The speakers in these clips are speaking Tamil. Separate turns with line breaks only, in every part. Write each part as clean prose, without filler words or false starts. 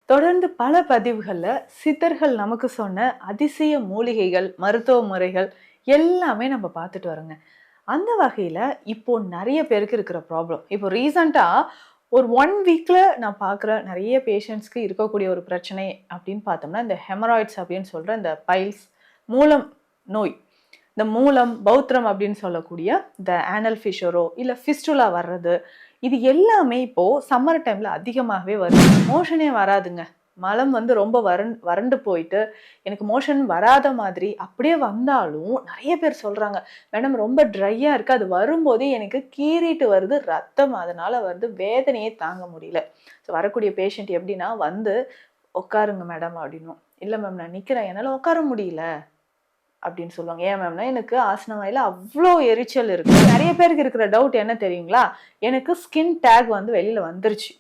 தொடர்ந்து பல பதிவுகள்ல சித்தர்கள் நமக்கு சொன்ன அதிசய மூலிகைகள், மருத்துவ முறைகள் எல்லாமே நம்ம பார்த்துட்டு வரோங்க. அந்த வகையில இப்போ நெறைய பேருக்கு இருக்கிற ப்ராப்ளம். இப்போ ரீசென்ட்டா ஒரு 1 வீக்ல நான் பார்க்குற நெறைய பேஷண்ட்ஸ்க்கு இருக்கக்கூடிய ஒரு பிரச்சனை அப்படின்னு பார்த்தோம்னா, இந்த ஹெமராய்ட்ஸ் அப்படின்னு சொல்ற இந்த பைல்ஸ், மூலம் நோய். இந்த மூலம், பௌத்திரம் அப்படின்னு சொல்லக்கூடிய இந்த ஆனல் ஃபிஷரோ இல்ல ஃபிஸ்டுலா வர்றது, இது எல்லாமே இப்போ சம்மர் டைம்ல அதிகமாகவே வருது. மோஷனே வராதுங்க. மலம் வந்து ரொம்ப வறண்டு போயிட்டு, எனக்கு மோஷன் வராத மாதிரி அப்படியே வந்தாலும் நெறைய பேர் சொல்றாங்க, "மேடம் ரொம்ப ட்ரையா இருக்கு. அது வரும்போதே எனக்கு கீறிட்டு வருது, ரத்தம் அதனால வருது. வேதனையே தாங்க முடியல." ஸோ வரக்கூடிய பேஷண்ட் எப்படின்னா வந்து, "உட்காருங்க மேடம்" அப்படின்னும். "இல்ல மேம் நான் நிக்கிறேன். என்னால உட்கார முடியல." அப்படின்னு சொல்லுவாங்க. ஏன் மேம்னா, எனக்கு ஆசன வாயில அவ்ளோ எரிச்சல் இருக்கு. நெறைய பேருக்கு இருக்கிற டவுட் என்ன தெரியுங்களா? எனக்கு ஸ்கின் டேக் வந்து வெளில வந்துருச்சு.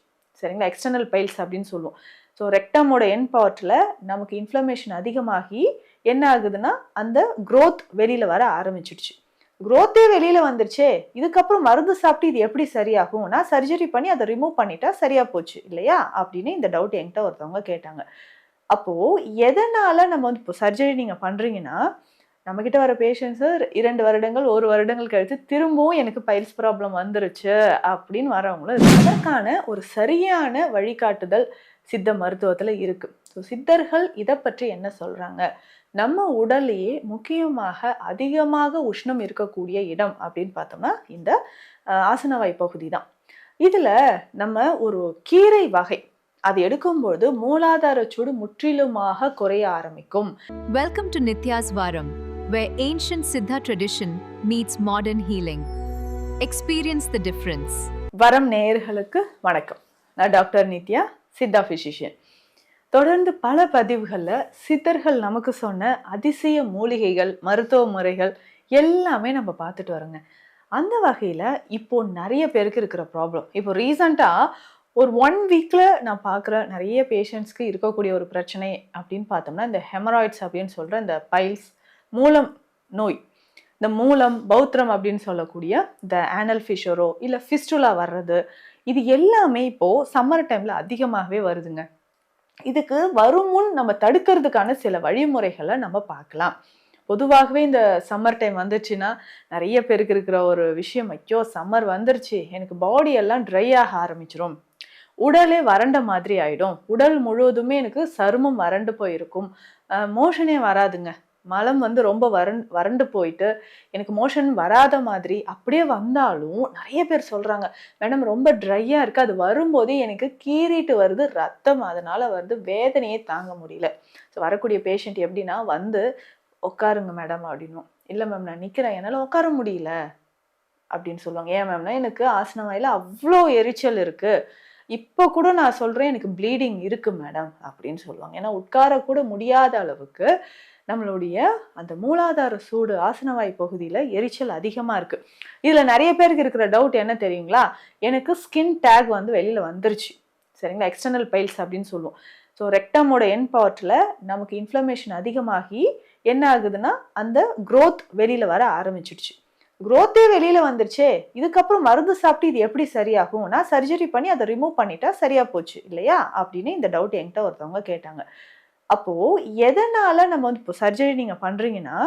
சரிங்களா? எக்ஸ்டர்னல் பைல்ஸ் அப்படின்னு சொல்லுவோம். ஸோ ரெக்டமோட எண்ட் பார்ட்ல நமக்கு இன்ஃப்ளமேஷன் அதிகமாகி என்ன ஆகுதுன்னா, அந்த குரோத் வெளில வர ஆரம்பிச்சுடுச்சு. குரோத்தே வெளில வந்துருச்சே! இதுக்கப்புறம் மருந்து சாப்பிட்டு இது எப்படி சரியாகும்? நான் சர்ஜரி பண்ணி அத ரிமூவ் பண்ணிட்டா சரியா போச்சு இல்லையா? அப்படின்னு இந்த டவுட் என்கிட்ட ஒருத்தவங்க கேட்டாங்க. அப்போ எதனால நம்ம வந்து இப்போ சர்ஜரி நீங்க பண்றீங்கன்னா, நம்மகிட்ட வர பேஷண்ட்ஸ் 2 வருடங்கள், 1 வருடங்கள் கழித்து திரும்பவும் எனக்கு பைல்ஸ் ப்ராப்ளம் வந்துருச்சு அப்படின்னு வரவங்களும் இருக்காங்க. அதற்கான ஒரு சரியான வழிகாட்டுதல் சித்த மருத்துவத்துல இருக்கு. ஸோ சித்தர்கள் இத பற்றி என்ன சொல்றாங்க? நம்ம உடல்லயே முக்கியமாக அதிகமாக உஷ்ணம் இருக்கக்கூடிய இடம் அப்படின்னு பார்த்தோம்னா, இந்த ஆசனவாய் பகுதி தான். இதுல நம்ம ஒரு கீரை வகை அது எடுக்கும்போது மூலாதார சூடு முற்றிலுமாக குறைய ஆரம்பிக்கும்.
Welcome to Nitya's Varam, where ancient Siddha tradition meets modern healing. Experience the difference.
வரம் நேயர்களுக்கு வணக்கம். நான் டாக்டர் நித்யா, சித்தா பிசிஷியன். தொடர்ந்து பல பதிவுகள்ல சித்தர்கள் நமக்கு சொன்ன அதிசய மூலிகைகள், மருத்துவ முறைகள் எல்லாமே நம்ம பார்த்துட்டு வரோங்க. அந்த வகையில இப்போ நெறைய பேருக்கு இருக்கிற ப்ராப்ளம். இப்போ ரீசென்ட்டா ஒரு 1 வீக்ல நான் பார்க்குற நெறைய பேஷண்ட்ஸ்க்கு இருக்கக்கூடிய ஒரு பிரச்சனை அப்படின்னு பார்த்தோம்னா, இந்த ஹெமராய்ட்ஸ் அப்படின்னு சொல்ற இந்த பைல்ஸ், மூலம் நோய். இந்த மூலம், பௌத்திரம் அப்படின்னு சொல்லக்கூடிய இந்த ஆனல் ஃபிஷரோ இல்ல ஃபிஸ்டுலா வர்றது, இது எல்லாமே இப்போ சம்மர் டைம்ல அதிகமாகவே வருதுங்க. இதுக்கு வரும் முன் நம்ம தடுக்கிறதுக்கான சில வழிமுறைகள நம்ம பார்க்கலாம். பொதுவாகவே இந்த சம்மர் டைம் வந்துச்சுன்னா, நெறைய பேருக்கு இருக்கிற ஒரு விஷயம், "ஐயோ! சம்மர் வந்துருச்சு. எனக்கு பாடி எல்லாம் ட்ரை ஆக ஆரம்பிச்சுரும். உடலே வறண்ட மாதிரி ஆயிடும். உடல் முழுவதுமே எனக்கு சருமம் வறண்டு போயிருக்கும். மோஷனே வராதுங்க. மலம் வந்து ரொம்ப வறண்டு போயிட்டு, எனக்கு மோஷன் வராத மாதிரி அப்படியே வந்தாலும் நெறைய பேர் சொல்றாங்க, "மேடம் ரொம்ப ட்ரையா இருக்கு. அது வரும்போதே எனக்கு கீறிட்டு வருது, ரத்தம் அதனால வருது. வேதனையே தாங்க முடியல." ஸோ வரக்கூடிய பேஷண்ட் எப்படின்னா வந்து, "உட்காருங்க மேடம்" அப்படின்னும். "இல்ல மேம் நான் நிக்கிறேன். என்னால உட்கார முடியல." அப்படின்னு சொல்லுவாங்க. ஏன் மேம்னா, எனக்கு ஆசன வாயில அவ்ளோ எரிச்சல் இருக்கு. இப்போ கூட நான் சொல்றேன், எனக்கு ப்ளீடிங் இருக்கு மேடம் அப்படின்னு சொல்லுவாங்க. ஏன்னா உட்கார கூட முடியாத அளவுக்கு நம்மளுடைய அந்த மூலாதார சூடு ஆசனவாய் பகுதியில எரிச்சல் அதிகமா இருக்கு. இதுல நெறைய பேருக்கு இருக்கிற டவுட் என்ன தெரியுங்களா? எனக்கு ஸ்கின் டேக் வந்து வெளில வந்துருச்சு. சரிங்களா? எக்ஸ்டர்னல் பைல்ஸ் அப்படின்னு சொல்லுவோம். ஸோ ரெக்டமோட எண்ட் பார்ட்ல நமக்கு இன்ஃப்ளமேஷன் அதிகமாகி என்ன ஆகுதுன்னா, அந்த குரோத் வெளில வர ஆரம்பிச்சுடுச்சு. குரோத்தே வெளில வந்துருச்சே! இதுக்கப்புறம் மருந்து சாப்பிட்டு இது எப்படி சரியாகும்? நான் சர்ஜரி பண்ணி அத ரிமூவ் பண்ணிட்டா சரியா போச்சு இல்லையா? அப்படின்னு இந்த டவுட் என்கிட்ட ஒருத்தவங்க கேட்டாங்க. அப்போ எதனால நம்ம வந்து இப்போ சர்ஜரி நீங்க பண்றீங்கன்னா,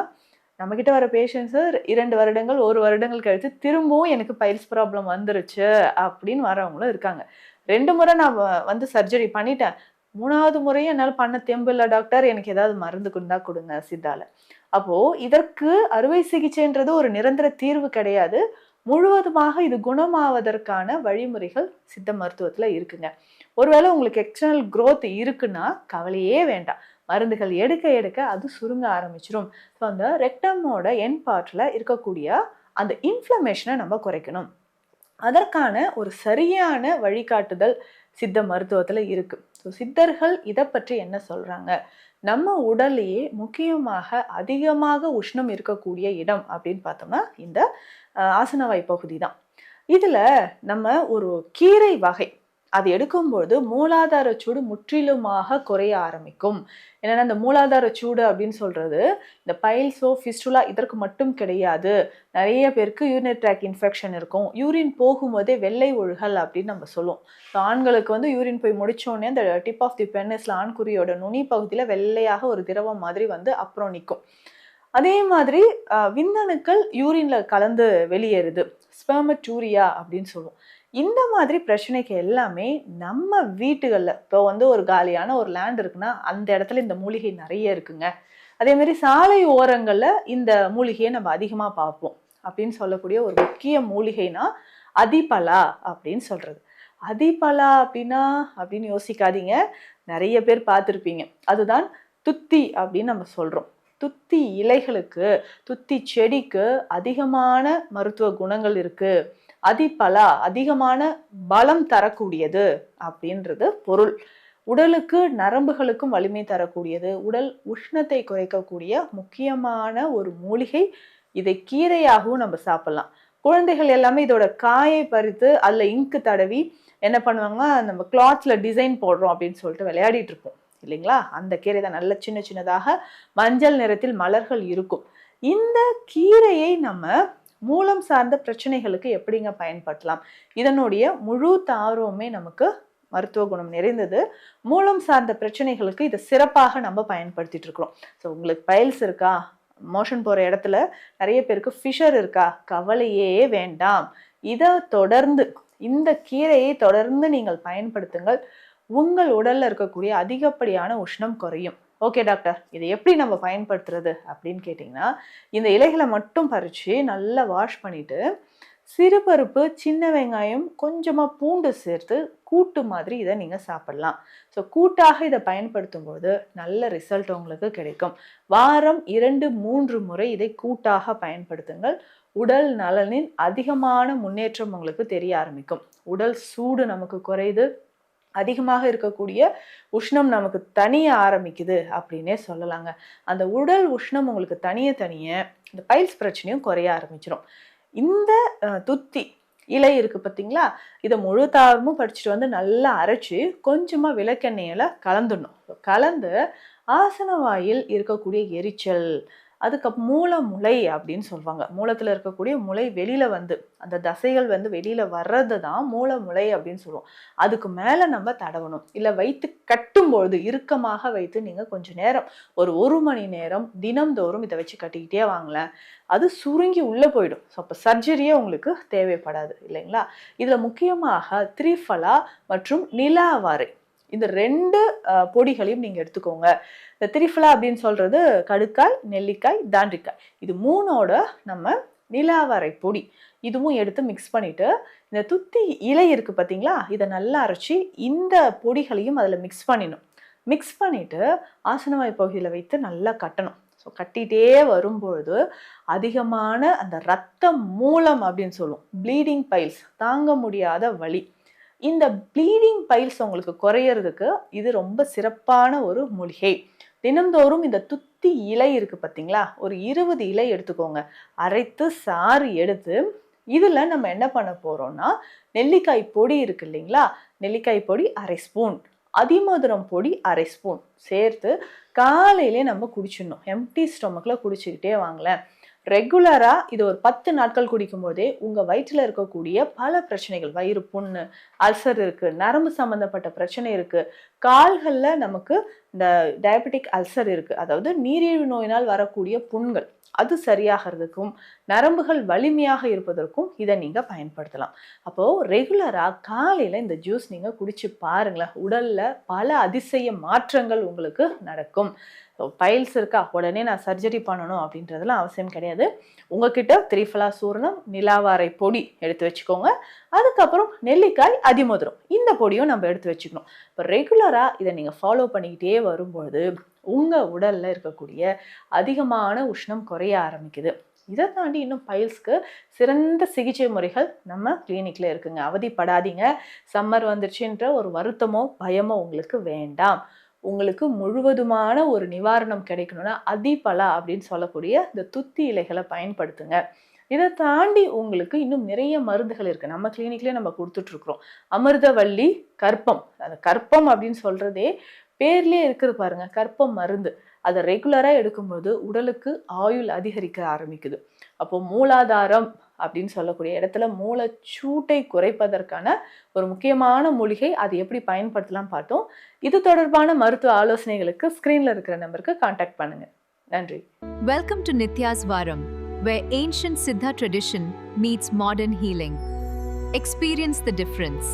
நம்மகிட்ட வர பேஷண்ட்ஸ் 2 வருடங்கள், 1 வருடங்கள் கழித்து திரும்பவும் எனக்கு பைல்ஸ் ப்ராப்ளம் வந்துருச்சு அப்படின்னு வரவங்களும் இருக்காங்க. 2 முறை நான் வந்து சர்ஜரி பண்ணிட்டேன். 3வது முறையும் என்னால பண்ண தெம்பு இல்ல டாக்டர். எனக்கு ஏதாவது மருந்து இருந்தா குடுங்க சித்தால. அப்போ இதற்கு அறுவை சிகிச்சைன்றது ஒரு நிரந்தர தீர்வு கிடையாது. முழுவதுமாக இது குணமாவதற்கான வழிமுறைகள் சித்த மருத்துவத்துல இருக்குங்க. ஒருவேளை உங்களுக்கு எக்ஸ்டர்னல் குரோத் இருக்குன்னா கவலையே வேண்டாம். மருந்துகள் எடுக்க எடுக்க அது சுருங்க ஆரம்பிச்சிரும். ஸோ அந்த ரெக்டமோட எண்ட் பார்ட்ல இருக்கக்கூடிய அந்த இன்ஃப்ளமேஷனை நம்ம குறைக்கணும். அதற்கான ஒரு சரியான வழிகாட்டுதல் சித்த மருத்துவத்துல இருக்கு. ஸோ சித்தர்கள் இத பற்றி என்ன சொல்றாங்க? நம்ம உடல்லயே முக்கியமாக அதிகமாக உஷ்ணம் இருக்கக்கூடிய இடம் அப்படின்னு பார்த்தோம்னா, இந்த ஆசனவாய் பகுதி தான். இதுல நம்ம ஒரு கீரை வகை அது எடுக்கும்போது மூலாதார சூடு முற்றிலுமாக குறைய ஆரம்பிக்கும். ஏன்னா இந்த மூலாதார சூடு அப்படின்னு சொல்றது இந்த பைல்ஸோ ஃபிஸ்டுலா இதற்கு மட்டும் கிடையாது. நிறைய பேருக்கு யூரினரி ட்ராக் இன்ஃபெக்ஷன் இருக்கும். யூரின் போகும்போதே வெள்ளை ஒழுகல் அப்படின்னு நம்ம சொல்லுவோம். ஆண்களுக்கு வந்து யூரின் போய் முடிச்சோடனே அந்த டிப் ஆஃப் தி பெனிஸ்ல ஆண்குறியோட நுனி பகுதியில் வெள்ளையாக ஒரு திரவம் மாதிரி வந்து அப்புறம் நிற்கும். அதே மாதிரி விந்தணுக்கள் யூரின்ல கலந்து வெளியேறுது, ஸ்பெர்மட்டூரியா அப்படின்னு சொல்லுவோம். இந்த மாதிரி பிரச்சனைக்கு எல்லாமே நம்ம வீட்டுகளில் இப்போ வந்து ஒரு காலியான ஒரு லேண்ட் இருக்குன்னா அந்த இடத்துல இந்த மூலிகை நிறைய இருக்குங்க. அதே மாதிரி சாலை ஓரங்களில் இந்த மூலிகையை நம்ம அதிகமாக பார்ப்போம். அப்படின்னு சொல்லக்கூடிய ஒரு முக்கிய மூலிகைனா அதிபலா அப்படின்னு சொல்றது. அதிபலா அப்படின்னா அப்படின்னு யோசிக்காதீங்க, நிறைய பேர் பார்த்துருப்பீங்க. அதுதான் துத்தி அப்படின்னு நம்ம சொல்றோம். துத்தி இலைகளுக்கு, துத்தி செடிக்கு அதிகமான மருத்துவ குணங்கள் இருக்கு. அதிபலா அதிகமான பலம் தரக்கூடியது அப்படின்றது பொருள். உடலுக்கு நரம்புகளுக்கும் வலிமை தரக்கூடியது, உடல் உஷ்ணத்தை குறைக்கக்கூடிய முக்கியமான ஒரு மூலிகை. இதை கீரையாகவும் நம்ம சாப்பிடலாம். குழந்தைகள் எல்லாமே இதோட காயை பறித்து அதில் இங்கு தடவி என்ன பண்ணுவாங்க, நம்ம கிளாத்ல டிசைன் போடுறோம் அப்படின்னு சொல்லிட்டு விளையாடிட்டு இருப்போம் இல்லைங்களா? அந்த கீரை தான் நல்ல சின்ன சின்னதாக மஞ்சள் நிறத்தில் மலர்கள் இருக்கும். இந்த கீரையை நம்ம மூலம் சார்ந்த பிரச்சனைகளுக்கு எப்படிங்க பயன்படுத்தலாம்? இதனுடைய முழு தாவரமுமே நமக்கு மருத்துவ குணம் நிறைந்தது. மூலம் சார்ந்த பிரச்சனைகளுக்கு இதை சிறப்பாக நம்ம பயன்படுத்திட்டு இருக்கிறோம். ஸோ உங்களுக்கு பைல்ஸ் இருக்கா, மோஷன் போகிற இடத்துல நிறைய பேருக்கு ஃபிஷர் இருக்கா, கவலையே வேண்டாம். இதை தொடர்ந்து இந்த கீரையை தொடர்ந்து நீங்கள் பயன்படுத்துங்கள். உங்கள் உடல்ல இருக்கக்கூடிய அதிகப்படியான உஷ்ணம் குறையும். ஓகே டாக்டர், இதை எப்படி நம்ம பயன்படுத்துறது அப்படின்னு கேட்டிங்கன்னா, இந்த இலைகளை மட்டும் பறித்து நல்லா வாஷ் பண்ணிட்டு சிறுபருப்பு, சின்ன வெங்காயம், கொஞ்சமாக பூண்டு சேர்த்து கூட்டு மாதிரி இதை நீங்கள் சாப்பிடலாம். ஸோ கூட்டாக இதை பயன்படுத்தும் போது நல்ல ரிசல்ட் உங்களுக்கு கிடைக்கும். வாரம் 2-3 முறை இதை கூட்டாக பயன்படுத்துங்கள். உடல் நலனின் அதிகமான முன்னேற்றம் உங்களுக்கு தெரிய ஆரம்பிக்கும். உடல் சூடு நமக்கு குறையுது, அதிகமாக இருக்கக்கூடிய உஷ்ணம் நமக்கு தனிய ஆரம்பிக்குது அப்படின்னே சொல்லலாங்க. அந்த உடல் உஷ்ணம் உங்களுக்கு தனிய இந்த பைல்ஸ் பிரச்சனையும் குறைய ஆரம்பிச்சிடும். இந்த துத்தி இலை இருக்கு பார்த்தீங்களா, இதை முழு தாவரமும் பறிச்சுட்டு வந்து நல்லா அரைச்சி கொஞ்சமாக விளக்கெண்ணெயில கலந்துடணும். கலந்து ஆசன வாயில் இருக்கக்கூடிய எரிச்சல், அதுக்கு மூல முளை அப்படின்னு சொல்லுவாங்க. மூலத்தில் இருக்கக்கூடிய முளை வெளியில வந்து அந்த தசைகள் வந்து வெளியில வர்றது தான் மூல முளை அப்படின்னு சொல்லுவோம். அதுக்கு மேலே நம்ம தடவணும். இல்லை வைத்து கட்டும்பொழுது இறுக்கமாக வைத்து நீங்கள் கொஞ்சம் நேரம் ஒரு 1 மணி நேரம் தினம்தோறும் இதை வச்சு கட்டிக்கிட்டே வாங்கலேன், அது சுருங்கி உள்ளே போயிடும். ஸோ அப்போ சர்ஜரியே உங்களுக்கு தேவைப்படாது இல்லைங்களா? இதில் முக்கியமாக திரிஃபலா மற்றும் நிலாவாரை இந்த 2 பொடிகளையும் நீங்கள் எடுத்துக்கோங்க. இந்த திரிஃபலா அப்படின்னு சொல்றது கடுக்காய், நெல்லிக்காய், தாண்டிக்காய், இது 3ஓட நம்ம நிலாவரை பொடி இதுவும் எடுத்து மிக்ஸ் பண்ணிட்டு இந்த துத்தி இலை இருக்கு பார்த்தீங்களா, இதை நல்லா அரைச்சி இந்த பொடிகளையும் அதில் மிக்ஸ் பண்ணிடணும். மிக்ஸ் பண்ணிட்டு ஆசனவாய் பகுதியில் வைத்து நல்லா கட்டணும். ஸோ கட்டிகிட்டே வரும்பொழுது அதிகமான அந்த இரத்த மூலம் அப்படின்னு சொல்லுவோம், ப்ளீடிங் பைல்ஸ், தாங்க முடியாத வலி, இந்த ப்ளீடிங் பைல்ஸ் உங்களுக்கு குறையிறதுக்கு இது ரொம்ப சிறப்பான ஒரு மூலிகை. தினந்தோறும் இந்த துத்தி இலை இருக்கு பார்த்தீங்களா, ஒரு 20 இலை எடுத்துக்கோங்க. அரைத்து சாறு எடுத்து இதில் நம்ம என்ன பண்ண போகிறோம்னா, நெல்லிக்காய் பொடி இருக்கு இல்லைங்களா, நெல்லிக்காய் பொடி 1/2 ஸ்பூன், அதிமதுரம் பொடி 1/2 ஸ்பூன் சேர்த்து காலையிலே நம்ம குடிச்சிடணும். எம்டி ஸ்டொமக்கில் குடிச்சிக்கிட்டே வாங்கலேன். ரெகுலராக இது ஒரு 10 நாட்கள் குடிக்கும் போதே உங்கள் வயிற்றில் இருக்கக்கூடிய பல பிரச்சனைகள், வயிறு புண்ணு, அல்சர் இருக்குது, நரம்பு சம்மந்தப்பட்ட பிரச்சனை இருக்குது, கால்களில் நமக்கு இந்த டயபெட்டிக் அல்சர் இருக்குது, அதாவது நீரிழிவு நோயினால் வரக்கூடிய புண்கள், அது சரியாகிறதுக்கும் நரம்புகள் வலிமையாக இருப்பதற்கும் இதை நீங்கள் பயன்படுத்தலாம். அப்போது ரெகுலராக காலையில் இந்த ஜூஸ் நீங்கள் குடிச்சு பாருங்களேன், உடலில் பல அதிசய மாற்றங்கள் உங்களுக்கு நடக்கும். பைல்ஸ் இருக்கா, உடனே நான் சர்ஜரி பண்ணணும் அப்படின்றதுலாம் அவசியம் கிடையாது. உங்ககிட்ட திரிஃபலா சூர்ணம், நிலாவாரை பொடி எடுத்து வச்சுக்கோங்க. அதுக்கப்புறம் நெல்லிக்காய், அதிமதுரம், இந்த பொடியும் நம்ம எடுத்து வச்சுக்கணும். இப்போ ரெகுலராக இதை நீங்கள் ஃபாலோ பண்ணிக்கிட்டே வரும்பொழுது உங்கள் உடலில் இருக்கக்கூடிய அதிகமான உஷ்ணம் குறைய ஆரம்பிக்குது. இதை தாண்டி இன்னும் பைல்ஸ்க்கு சிறந்த சிகிச்சை முறைகள் நம்ம கிளினிக்கில் இருக்குங்க. அவதிப்படாதீங்க. சம்மர் வந்துருச்சுன்ற ஒரு வருத்தமோ பயமோ உங்களுக்கு வேண்டாம். உங்களுக்கு முழுவதுமான ஒரு நிவாரணம் கிடைக்கணும்னா அதிபலா அப்படின்னு சொல்லக்கூடிய இந்த துத்தி இலைகளை பயன்படுத்துங்க. இதை தாண்டி உங்களுக்கு இன்னும் நிறைய மருந்துகள் இருக்கு. நம்ம கிளினிக்லயே நம்ம கொடுத்துட்டு இருக்கிறோம். அமிர்தவள்ளி கற்பம், அந்த கற்பம் அப்படின்னு சொல்றதே பேர்லயே இருக்குது பாருங்க, கற்பம் மருந்து. அதை ரெகுலரா எடுக்கும்போது உடலுக்கு ஆயுள் அதிகரிக்க ஆரம்பிக்குது. அப்போ மூலாதாரம் அப்படின்னு சொல்லக்கூடிய இடத்துல மூலச்சூட்டை குறைப்பதற்கான ஒரு முக்கியமான மூலிகை, அது எப்படி பயன்படுத்தலாம் பார்த்தோம். இது தொடர்பான மருத்துவ ஆலோசனைகளுக்கு ஸ்கிரீன்ல இருக்கிற நம்பருக்கு கான்டாக்ட் பண்ணுங்க. நன்றி.
Welcome to Nitya's Varam, where ancient Siddha tradition meets modern healing. Experience the difference.